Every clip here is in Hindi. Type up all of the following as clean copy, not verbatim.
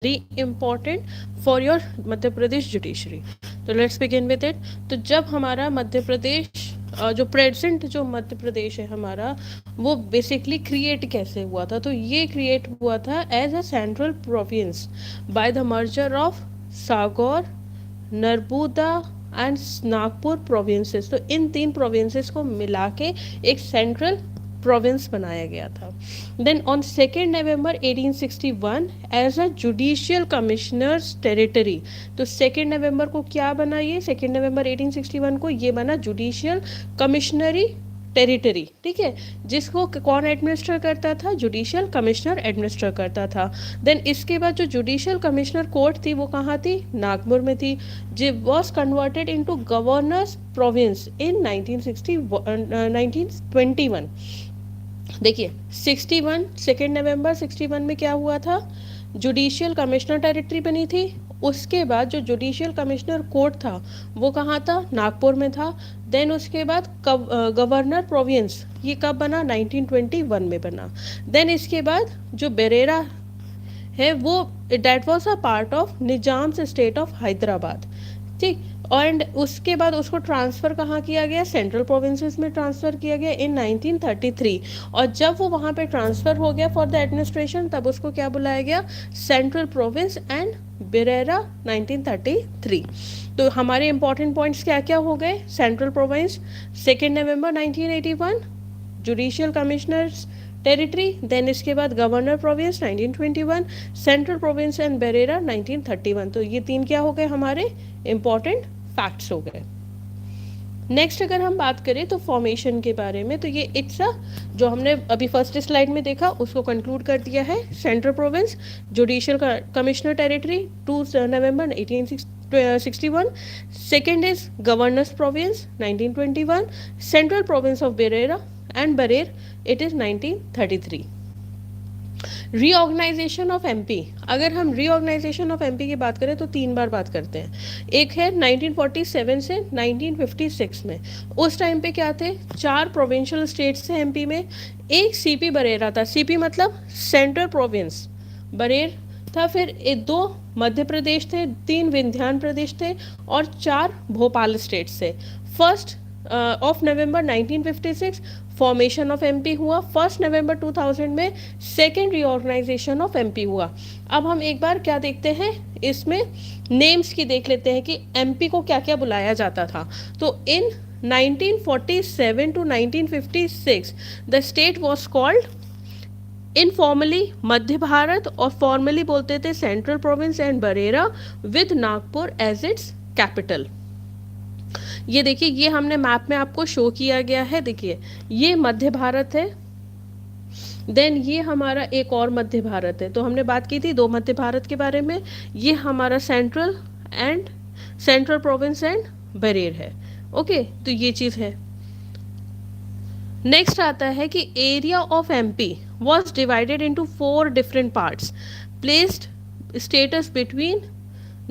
Important for your Madhya Pradesh judiciary. तो लेट्स बिगिन विद इट। तो जब हमारा मध्य प्रदेश जो प्रेजेंट जो मध्य प्रदेश है हमारा, वो बेसिकली क्रिएट कैसे हुआ था? तो ये क्रिएट हुआ था as a central province by the merger of Saugor, Narmada and Nagpur provinces. तो इन तीन प्रोविंसेस को मिला के एक सेंट्रल प्रोविंस बनाया गया था। Then on 2 November 1861 as a judicial commissioners territory. तो 2 नवंबर को क्या बना? ये 2 नवंबर 1861 को ये बना जुडिशियल कमिश्नरी टेरिटरी। ठीक है, जिसको कौन एडमिनिस्टर करता था? जुडिशियल कमिश्नर एडमिनिस्टर करता था। देन इसके बाद जो जुडिशियल कमिश्नर कोर्ट थी वो कहाँ थी? नागपुर में थी। जी was converted into governor's province in 1921। देखिए 61 2 नवंबर 61 में क्या हुआ था? जुडिशियल कमिश्नर टेरिटरी बनी थी। उसके बाद जो जुडिशियल कमिश्नर कोर्ट था वो कहाँ था? नागपुर में था। देन उसके बाद गवर्नर प्रोविंस ये कब बना? 1921 में बना। देन इसके बाद जो बेरेरा है वो that was a part of Nizam's state of Hyderabad. ठीक, एंड उसके बाद उसको ट्रांसफ़र कहाँ किया गया? सेंट्रल प्रोविंसेस में ट्रांसफ़र किया गया इन 1933। और जब वो वहाँ पे ट्रांसफ़र हो गया फॉर द एडमिनिस्ट्रेशन, तब उसको क्या बुलाया गया? Central province and Berar 1933। तो हमारे इंपॉर्टेंट पॉइंट्स क्या क्या हो गए? सेंट्रल प्रोविंस 2 नवंबर 1981, जुडिशियल कमिश्नर्स टेरिटरी, देन इसके बाद governor province 1921, central province and Berar 1931। तो ये तीन क्या हो गए? हमारे इंपॉर्टेंट फैक्ट्स हो गए। नेक्स्ट अगर हम बात करें तो फॉर्मेशन के बारे में, तो ये इट्स जो हमने अभी फर्स्ट स्लाइड में देखा उसको कंक्लूड कर दिया है। Central province judicial commissioner territory 2 November 1861। Second is governor's province 1921, central province of Berar and Berar it is 1933। Reorganization of MP, अगर हम रीऑर्गेनाइजेशन ऑफ एमपी की बात करें तो तीन बार बात करते हैं। एक है 1947 से 1956 में। उस टाइम पे क्या थे? 4 प्रोविंशियल स्टेट्स थे एमपी में। एक सीपी बरेरा था, सीपी मतलब सेंट्रल प्रोविंस, बरेर था। फिर 2 मध्य प्रदेश थे, 3 विंध्यान प्रदेश थे और 4 भोपाल स्टेट्स थे। First of November 1956 formation of MP हुआ। 1 नवंबर 2000 में सेकेंड रीऑर्गेनाइजेशन ऑफ एमपी हुआ। अब हम एक बार क्या देखते हैं, इसमें नेम्स की देख लेते हैं कि एमपी को क्या क्या बुलाया जाता था। तो in 1947 to 1956 the state was called informally Madhya Bharat और फॉर्मली बोलते थे central province and Berar with Nagpur as its capital. ये देखिए, ये हमने मैप में आपको शो किया गया है। देखिए ये मध्य भारत है, देन ये हमारा एक और मध्य भारत है। तो हमने बात की थी 2 मध्य भारत के बारे में। ये हमारा सेंट्रल प्रोविंस एंड बरेर है। ओके, तो ये चीज़ है। नेक्स्ट आता है कि area of MP was divided into 4 different parts, placed status between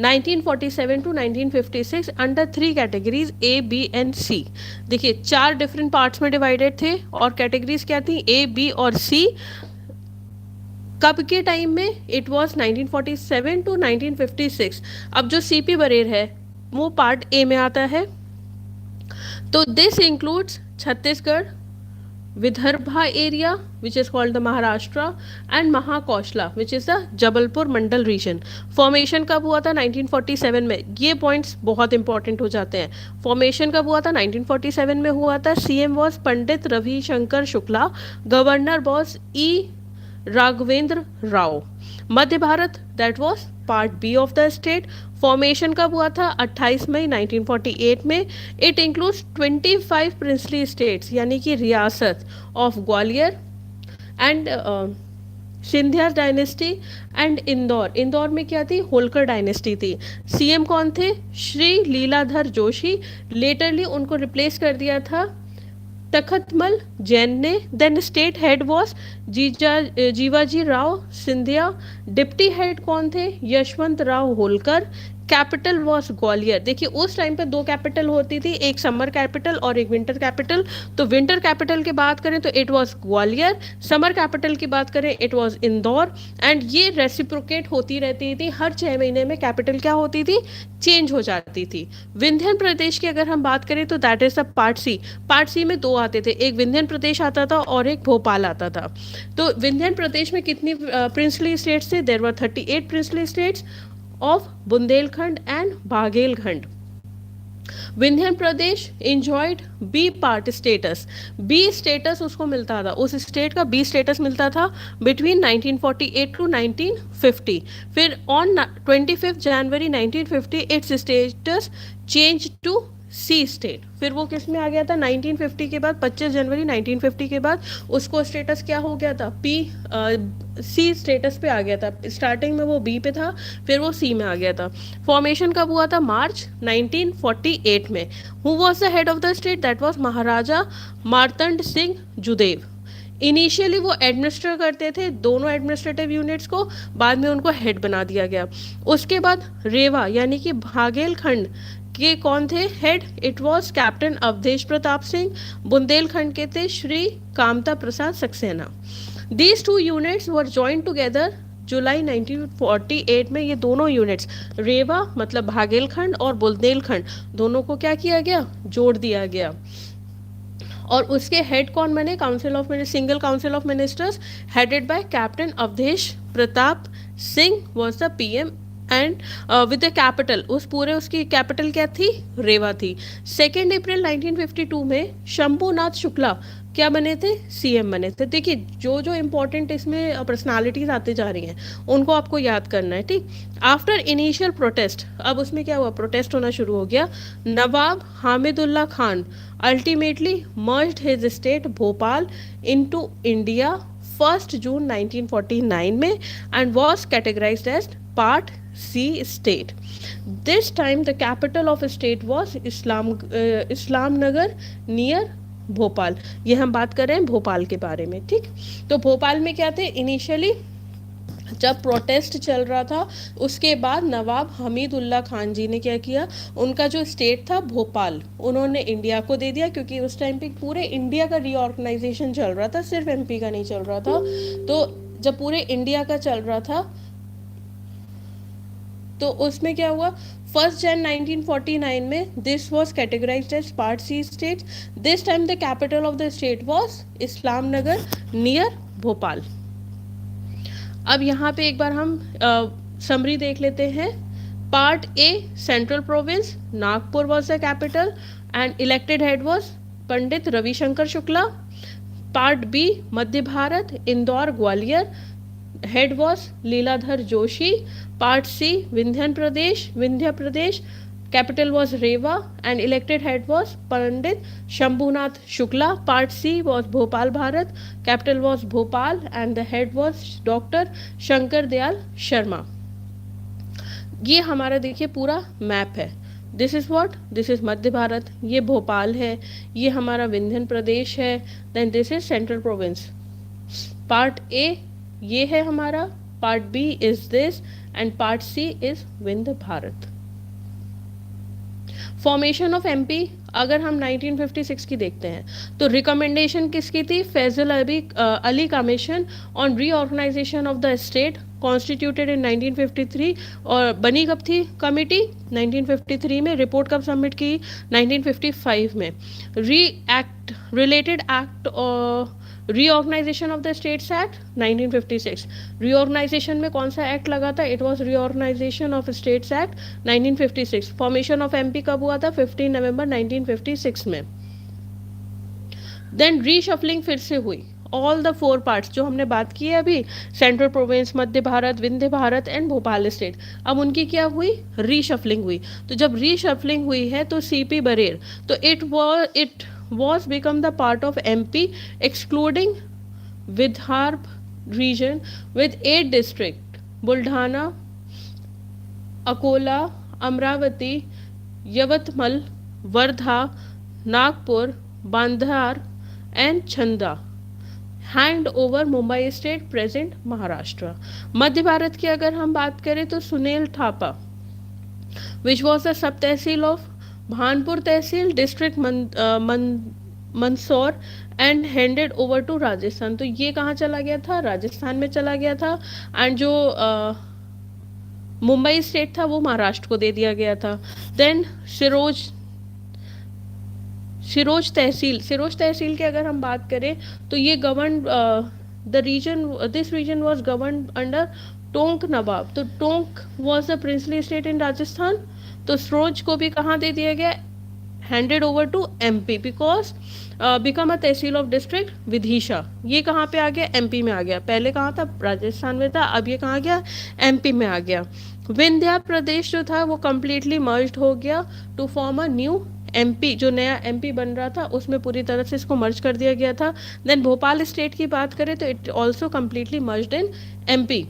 1947 to 1956 under 3 categories A, B and C। देखिए 4 डिफरेंट पार्ट्स में डिवाइडेड थे और कैटेगरीज क्या थी? A, B और C। कब के टाइम में? It was 1947 to 1956। अब जो CP बरेर है वो पार्ट A में आता है। तो this includes Chhattisgarh, Vidarbha area which is called the Maharashtra and Mahakoshal which is the Jabalpur mandal region. Formation कब हुआ था? 1947 में। ये पॉइंट्स बहुत इंपॉर्टेंट हो जाते हैं। फॉर्मेशन कब हुआ था? 1947 में हुआ था। CM was Pandit Ravishankar Shukla, governor was E Raghavendra Rao. Madhya Bharat that was part B of the state. Formation कब हुआ था? 28 मई 1948 में। इट इंक्लूड्स 25 प्रिंसली स्टेट्स यानी कि रियासत of Gwalior and Scindia dynasty and Indore. Indore में क्या थी? होलकर डायनेस्टी थी। CM कौन थे? श्री लीलाधर जोशी। लेटरली उनको रिप्लेस कर दिया था तखतमल जैन ने। Then state head was Jiwaji Rao Scindia. Deputy head कौन थे? यशवंत राव होलकर। Capital was Gwalior. देखिए उस टाइम पे दो कैपिटल होती थी, एक समर कैपिटल और एक विंटर कैपिटल। तो विंटर कैपिटल की बात करें तो it was Gwalior, summer capital की बात करें इट वॉज इंदौर। एंड ये रेसिप्रोकेट होती रहती थी, हर 6 महीने में कैपिटल क्या होती थी, चेंज हो जाती थी। विंध्यन प्रदेश की अगर हम बात करें तो that is the part C. Part C में दो आते थे, एक विंध्यन प्रदेश आता था और एक भोपाल आता था। तो विंध्यन प्रदेश में कितनी प्रिंसली स्टेट्स थे, there were 38 princely states of Bundelkhand and Baghelkhand. Vindhyan Pradesh enjoyed B part states. B states उसको मिलता था, उस स्टेट का बी स्टेटस मिलता था बिटवीन 1948 टू 1950। फिर on 25 January 1950 its status change to C state. फिर वो किस में आ गया था, 1950 के बाद 25 जनवरी 1950 के बाद उसको स्टेटस क्या हो गया था, पी सी स्टेटस पे आ गया था। स्टार्टिंग में वो बी पे था, फिर वो सी में आ गया था। फॉर्मेशन कब हुआ था, मार्च 1948 में। Who was the head of the state, that was Maharaja Martand Singh Judev. Initially वो एडमिनिस्टर करते थे दोनों एडमिनिस्ट्रेटिव यूनिट्स को, बाद में उनको हेड बना दिया गया। उसके बाद रेवा यानी कि बाघेलखंड के कौन थे head, it was captain Awadhesh Pratap Singh. Bundelkhand के थे Shri Kamta Prasad Saxena. These two units were joint together July 1948 में। ये दोनों यूनिट्स रेवा मतलब बाघेलखंड और बुंदेलखंड दोनों को क्या किया गया, जोड़ दिया गया। और उसके हेड कौन बने, council of single council of ministers headed by captain Awadhesh Pratap Singh was the PM and with the capital, उस पूरे उसकी कैपिटल क्या थी, रेवा थी। 2 अप्रैल 1952 में शंभुनाथ शुक्ला क्या बने थे, सीएम बने थे। देखिए जो जो इम्पोर्टेंट इसमें पर्सनालिटीज आते जा रही हैं उनको आपको याद करना है, ठीक। आफ्टर इनिशियल प्रोटेस्ट, अब उसमें क्या हुआ, प्रोटेस्ट होना शुरू हो गया। Nawab Hamidullah Khan ultimately merged his state Bhopal into India 1 June 1949 में and was categorised as part C state. This time the capital of state was Islam Nagar near Bhopal. ये हम बात कर रहे हैं भोपाल के बारे में, ठीक। तो भोपाल में क्या थे, इनिशियली जब प्रोटेस्ट चल रहा था उसके बाद नवाब हमीदुल्ला खान जी ने क्या किया, उनका जो स्टेट था भोपाल उन्होंने इंडिया को दे दिया, क्योंकि उस टाइम पे पूरे इंडिया का रीऑर्गेनाइजेशन चल रहा था, सिर्फ एमपी का नहीं चल रहा था। तो जब पूरे इंडिया का चल रहा था तो उसमें क्या हुआ, 1 जन 1949 में this was categorised as part C state. This time the capital of the state was Islam Nagar near Bhopal. अब यहाँ पे एक बार हम समरी देख लेते हैं। Part A central province, Nagpur was the capital and elected head was Pandit Ravishankar Shukla. Part B Madhya Bharat, Indore Gwalior, head was Liladhar Joshi. Part C Vindhya Pradesh, capital was Rewa and elected head was Pandit Shambhunath Shukla. Part C was Bhopal Bharat, capital was Bhopal and the head was doctor Shankar Dayal Sharma. ये हमारा देखिए पूरा मैप है। This is what, this is मध्य भारत, ये भोपाल है, ये हमारा विंध्यन प्रदेश है, then this is central province. Part A ये है हमारा, part B is this and part C is Vindhya Bharat. Formation of MP अगर हम 1956 की देखते हैं तो रिकमेंडेशन किसकी थी, Fazal Ali commission on reorganisation of the state constituted in 1953। और बनी कब थी कमेटी, 1953 में। रिपोर्ट कब सबमिट की, 1955 में। Related act reorganisation of the states act 1956। Reorganisation में कौन सा एक्ट लगा था, it was reorganisation of states act 1956। Formation of MP कब हुआ था, 15 नवंबर 1956 में। देन रीशफलिंग फिर से हुई, ऑल द 4 पार्ट्स जो हमने बात की है अभी, central province, Madhya Bharat, Vindhya Bharat and Bhopal state, अब उनकी क्या हुई, रीशफलिंग हुई। तो जब रीशफलिंग हुई है तो सीपी बरेर, तो it was become the part of MP excluding Vidarbh region with 8 districts, Buldhana, Akola, Amravati, Yavatmal, Wardha, Nagpur, Bandhar and Chanda, hand over Mumbai state present Maharashtra. Madhya Bharat की अगर हम बात करें तो Sunil Thapa, which was the sub tehsil of Bhanpur tehsil, district Mandsaur and handed over to Rajasthan. तो ये कहाँ चला गया था? राजस्थान में चला गया था। एंड जो मुंबई स्टेट था वो महाराष्ट्र को दे दिया गया था। देन सिरोज तहसील की अगर हम बात करें तो ये govern this region was govern under Tonk Nawab. तो Tonk was the princely state in Rajasthan. तो सिरोज को भी कहाँ दे दिया गया? Handed over to MP because become a tehsil of district Vidisha. ये कहाँ पे आ गया? एमपी में आ गया। पहले कहाँ था? राजस्थान में था, अब ये कहाँ गया? एमपी में आ गया। विंध्या प्रदेश जो था वो कम्प्लीटली मर्ज्ड हो गया to form a new MP. जो नया एमपी बन रहा था उसमें पूरी तरह से इसको मर्ज कर दिया गया था। देन भोपाल स्टेट की बात करें तो it also completely merged in MP.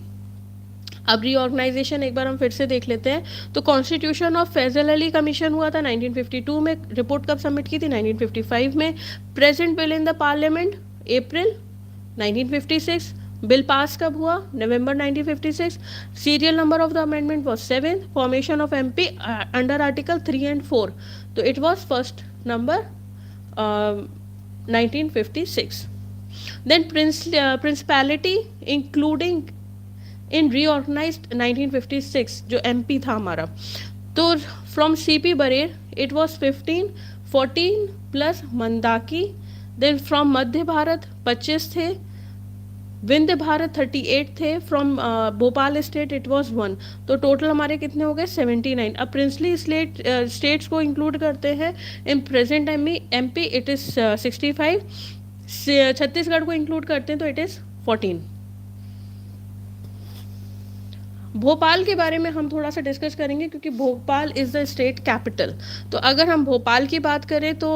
अब रीऑर्गेनाइजेशन एक बार हम फिर से देख लेते हैं। तो constitution of Fazal Ali commission हुआ था 1952 में। रिपोर्ट कब सबमिट की थी? 1955 में। Present bill in the parliament April 1956। Bill pass कब हुआ? नवंबर 1956। Serial number of the amendment was 7। Formation of MP under article 3 and 4, तो it was first number 1956। Then principality including in reorganized 1956 जो एमपी था हमारा। तो from CP Berar it was 15, 14 plus मंदाकी। देन फ्रॉम मध्य भारत 25 थे। विंध्य भारत 38 थे। From Bhopal state it was 1। तो टोटल हमारे कितने हो गए? 79। अब प्रिंसली स्टेट्स को इंक्लूड करते हैं in present MP it is 65। Chhattisgarh को इंक्लूड करते हैं तो इट इज 14। भोपाल के बारे में हम थोड़ा सा डिस्कस करेंगे क्योंकि Bhopal is the state capital. तो अगर हम भोपाल की बात करें तो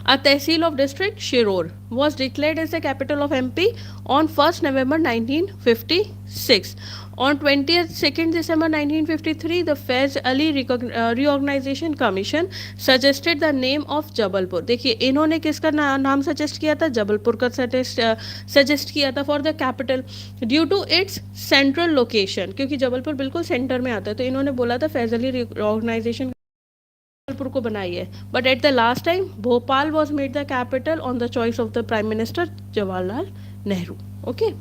A Tehsil of district Shirur was declared as the capital of MP on 1st November 1956. On 22nd December 1953, the Faiz Ali Reorganization Commission suggested the name of Jabalpur. देखिए इन्होंने किसका नाम सजेस्ट किया था? जबलपुर का सजेस्ट किया था for the capital due to its central location, क्योंकि जबलपुर बिल्कुल सेंटर में आता है। तो इन्होंने बोला था फैज अली रिऑर्गेनाइजेशन जबलपुर को बनाई है। But at the last time Bhopal was made the capital on the choice of the prime minister Jawaharlal Nehru. Okay,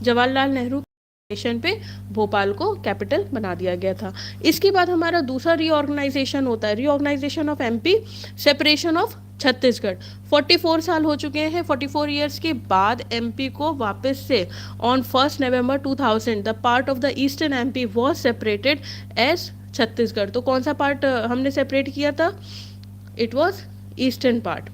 Jawaharlal Nehru पे भोपाल को कैपिटल बना दिया गया था। इसके बाद हमारा दूसरा रीऑर्गेनाइजेशन होता है, reorganisation of MP, separation of Chhattisgarh. 44 साल हो चुके हैं। 44 ईयर्स के बाद एमपी को वापस से on 1 November 2000 the part of the eastern MP was separated as Chhattisgarh. तो कौन सा पार्ट हमने सेपरेट किया था? It was eastern part.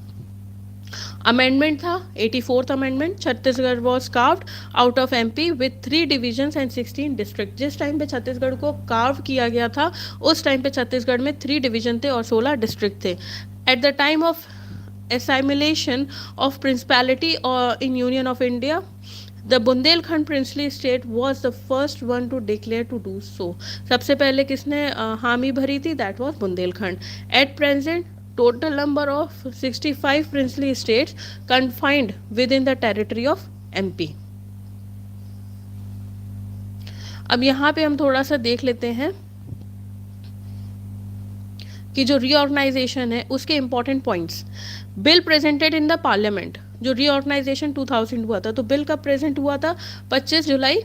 Amendment था 84th amendment. Chhattisgarh was carved out of MP with 3 divisions and 16 district. जिस टाइम पे छत्तीसगढ़ को कार्व किया गया था उस टाइम पे छत्तीसगढ़ में 3 डिवीजन थे और 16 डिस्ट्रिक्ट थे। Eight the time of assimilation of principality in Union of India, the Bundelkhand princely state was the first one to declare to do so। सबसे पहले किसने हामी भरी थी? That was Bundelkhand. At present total number of 65 princely states confined within the territory of MP। अब यहाँ पे हम थोड़ा सा देख लेते हैं कि जो रीऑर्गेनाइजेशन है उसके important points. Bill presented in the parliament, जो रीऑर्गेनाइजेशन 2000 हुआ था, तो बिल कब प्रेजेंट हुआ था? 25 July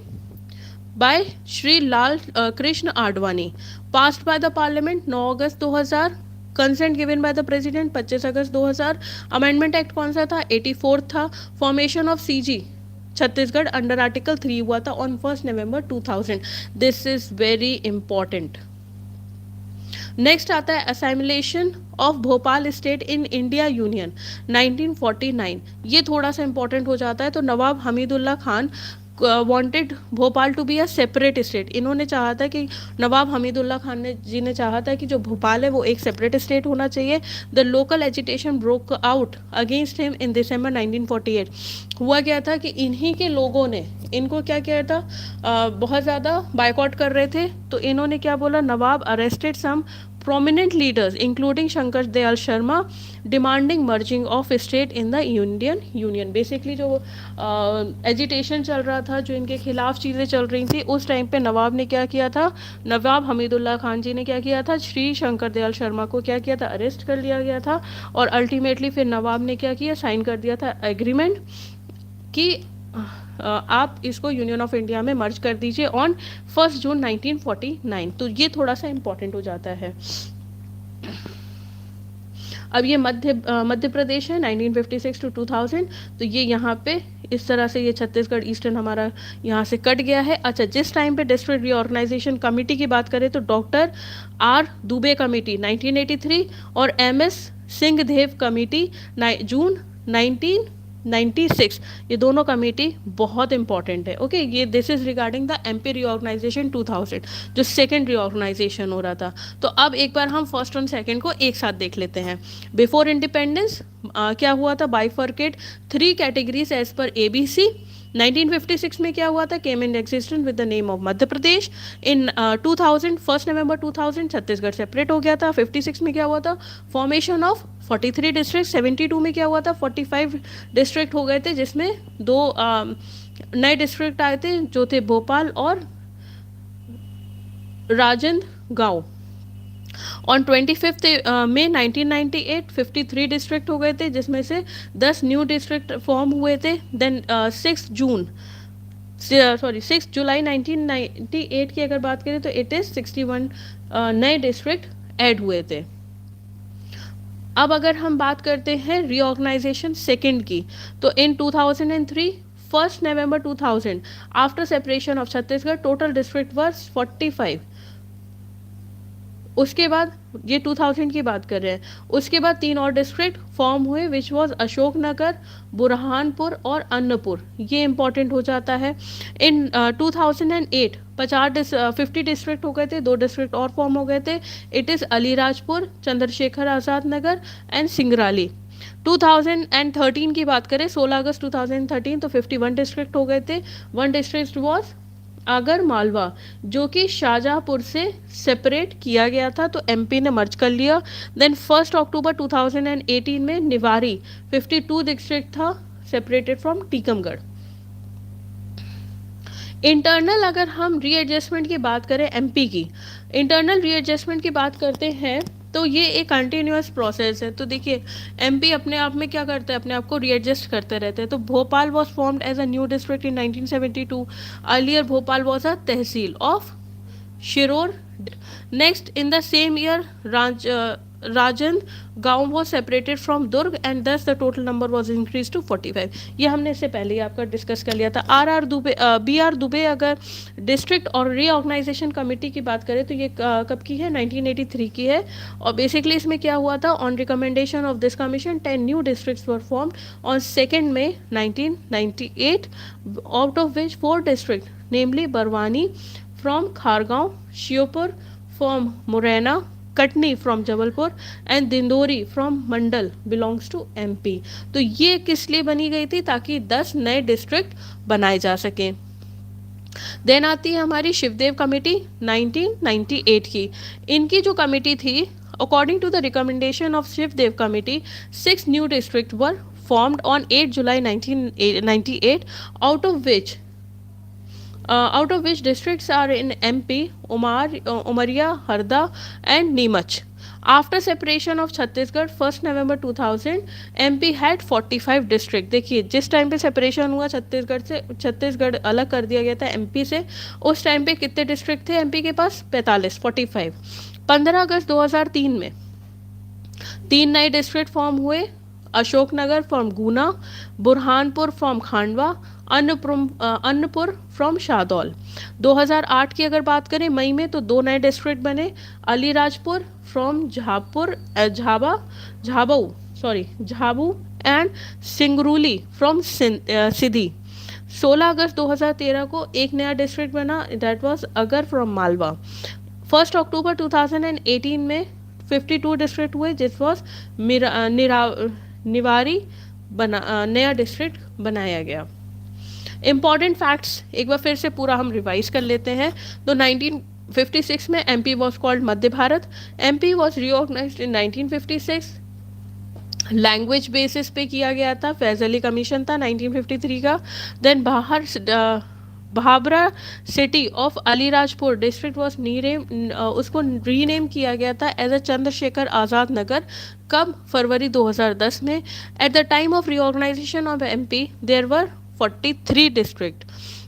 by Shri Lal Krishna Advani. Passed by the parliament 9 August 2000। Consent given by the president 25 August 2000। Amendment act कौन सा था? 84 था। Formation of CG Chhattisgarh under article 3 हुआ था on 1 November 2000। This is very important. Next आता है assimilation of Bhopal state in India union 1949। ये थोड़ा सा इंपॉर्टेंट हो जाता है। तो Nawab Hamidullah Khan wanted Bhopal to be a separate state. इन्होंने चाहा था कि नवाब हमीदुल्ला खान जी ने चाहा था कि जो भोपाल है वो एक सेपरेट स्टेट होना चाहिए। The local agitation broke out against him in December 1948। हुआ क्या था कि इन्हीं के लोगों ने इनको क्या किया था? बहुत ज़्यादा बायकॉट कर रहे थे। तो इन्होंने क्या बोला? नवाब arrested some prominent leaders including Shankar Dayal Sharma demanding merging of state in the Indian Union. Basically जो एजिटेशन चल रहा था, जो इनके खिलाफ चीज़ें चल रही थी, उस टाइम पे नवाब ने क्या किया था, नवाब हमीदुल्लाह खान जी ने क्या किया था, श्री शंकर दयाल शर्मा को क्या किया था, अरेस्ट कर लिया गया था। और अल्टीमेटली फिर नवाब ने क्या किया, साइन कर दिया था एग्रीमेंट कि आप इसको यूनियन ऑफ इंडिया में मर्ज कर दीजिए ऑन 1 जून 1949। तो ये थोड़ा सा इम्पोर्टेंट हो जाता है। अब ये मध्य प्रदेश है 1956 टू 2000। तो ये यहाँ पे इस तरह से ये छत्तीसगढ़ ईस्टर्न हमारा यहाँ से कट गया है। अच्छा, जिस टाइम पे डिस्ट्रिक्ट रीऑर्गेनाइजेशन कमेटी की बात करें तो डॉक्टर आर दुबे कमेटी 1983 और MS सिंहदेव कमेटी जून 1996, ये दोनों कमेटी बहुत इंपॉर्टेंट है। ओके, ये this is regarding the MP reorganisation 2000, जो सेकेंड रीऑर्गेनाइजेशन हो रहा था। तो अब एक बार हम फर्स्ट और सेकेंड को एक साथ देख लेते हैं। बिफोर इंडिपेंडेंस क्या हुआ था, bifurcate 3 categories as per ABC। 1956 में क्या हुआ था, came in existence with the name of Madhya Pradesh. In 2000 1 November 2000 Chhattisgarh separate हो गया था। 56 में क्या हुआ था, फॉर्मेशन ऑफ 43 डिस्ट्रिक्ट। 72 में क्या हुआ था, 45 डिस्ट्रिक्ट हो गए थे, जिसमें 2 नए डिस्ट्रिक्ट आए थे, जो थे भोपाल और राजनांदगांव। ऑन 25 मई 1998 53 डिस्ट्रिक्ट हो गए थे, जिसमें से 10 न्यू डिस्ट्रिक्ट फॉर्म हुए थे। देन 6 जुलाई 1998 की अगर बात करें तो इट इज़ 61 नए डिस्ट्रिक्ट ऐड हुए थे। अब अगर हम बात करते हैं रीऑर्गेनाइजेशन सेकेंड की, तो in 2003 1 November 2000 after separation of Chhattisgarh total district were 45। उसके बाद ये 2000 की बात कर रहे हैं, उसके बाद 3 और डिस्ट्रिक्ट फॉर्म हुए विच वाज अशोकनगर, बुरहानपुर और अन्नपुर। ये इंपॉर्टेंट हो जाता है। इन 2008 50 डिस्ट्रिक्ट हो गए थे, 2 डिस्ट्रिक्ट और फॉर्म हो गए थे। It is Alirajpur, Chandrashekhar Azad Nagar and Singrauli. 2013 की बात करें 16 अगस्त 2013 तो 51 डिस्ट्रिक्ट हो गए थे। 1 डिस्ट्रिक्ट वॉज आगर मालवा, जो कि शाहजहाँपुर से सेपरेट किया गया था, तो MP ने मर्ज कर लिया। देन 1 अक्टूबर 2018 में निवारी 52 डिस्ट्रिक्ट था, सेपरेटेड फ्रॉम टीकमगढ़। इंटरनल अगर हम रीएडजस्टमेंट की बात करें MP की, इंटरनल रीएडजस्टमेंट की बात करते हैं तो ये एक कंटिन्यूअस प्रोसेस है। तो देखिए MP अपने आप में क्या करता है, अपने आप को रीएडजस्ट करते रहते हैं। तो Bhopal was formed as a new district in 1972। Earlier Bhopal was a tehsil of Sehore. Next in the same year Rajnandgaon was separated from Durg and thus the total number was increase to 45। ये हमने इससे पहले ही आपका डिस्कस कर लिया था। BR दुबे अगर डिस्ट्रिक्ट और रीऑर्गेनाइजेशन कमेटी की बात करें तो ये कब की है, 1983 की है। और बेसिकली इसमें क्या हुआ था, on recommendation of this commission 10 new districts were formed on 2 May 1998, out of which 4 district namely Barwani from Khargone, Sheopur from Morena, Katni from Jabalpur and Dindori from Mandla belongs to MP। तो ये किस लिए बनी गई थी, ताकि 10 नए डिस्ट्रिक्ट बनाए जा सकें। देन आती है हमारी शिवदेव कमेटी 1998 की। इनकी जो कमेटी थी, according to the recommendation of Shivdev committee 6 new district were formed on 8 July 1998, out of which districts are in MP, Umaria, Harda and Neemach. After separation of Chhattisgarh 1 November 2000, MP had 45 district. देखिए जिस टाइम पे सेपरेशन हुआ छत्तीसगढ़ अलग कर दिया गया था MP से, उस टाइम पे कितने डिस्ट्रिक्ट थे MP के पास, 45। 15 अगस्त 2003 में 3 नए डिस्ट्रिक्ट फॉर्म हुए, Ashoknagar from Guna, Burhanpur from Khandwa, Anuppur from Shahdol. 2008 की अगर बात करें मई में तो 2 नए डिस्ट्रिक्ट बने, अलीराजपुर फ्रॉम झाबू एंड सिंगरूली फ्रॉम सिधी। 16 अगस्त 2013 को एक नया डिस्ट्रिक्ट बना, दैट वाज अगर फ्रॉम मालवा। 1 अक्टूबर 2018 में 52 डिस्ट्रिक्ट हुए, जिस वॉज निवारी नया डिस्ट्रिक्ट बनाया गया। इम्पॉर्टेंट फैक्ट्स एक बार फिर से पूरा हम रिवाइज कर लेते हैं। तो 56 में MP was called Madhya Bharat. MP was reorganized in 1956. Language basis पे किया गया था. फैजली कमीशन था 1953 का. Then Bhabra city of Alirajpur district was नीनेम, उसको रीनेम किया गया था एज अ चंद्रशेखर आज़ाद नगर. कब? फरवरी 2010 में. At the time of reorganisation of MP there were 43 district.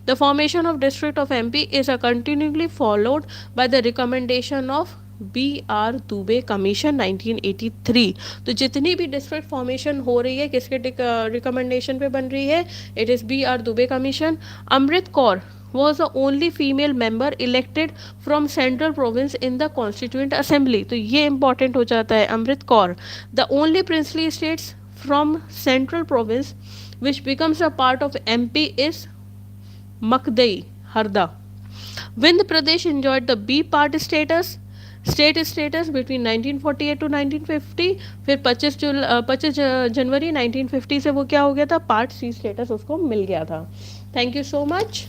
The formation of district of MP is a continually followed by the recommendation of B.R. Dubey commission 1983. तो जितनी भी डिस्ट्रिक्ट फॉर्मेशन हो रही है किसके रिकमेंडेशन पे बन रही है? It is B.R. Dubey commission. Amrit Kaur was the only female member elected from central province in the constituent assembly. तो ये important हो जाता है. Amrit Kaur, the only princely states from central province which becomes a part of MP is Makdai, Harda. Vindh Pradesh enjoyed the B part state status between 1948 to 1950. फिर 25 जनवरी 1950 से वो क्या हो गया था? पार्ट C स्टेटस उसको मिल गया था. Thank you so much.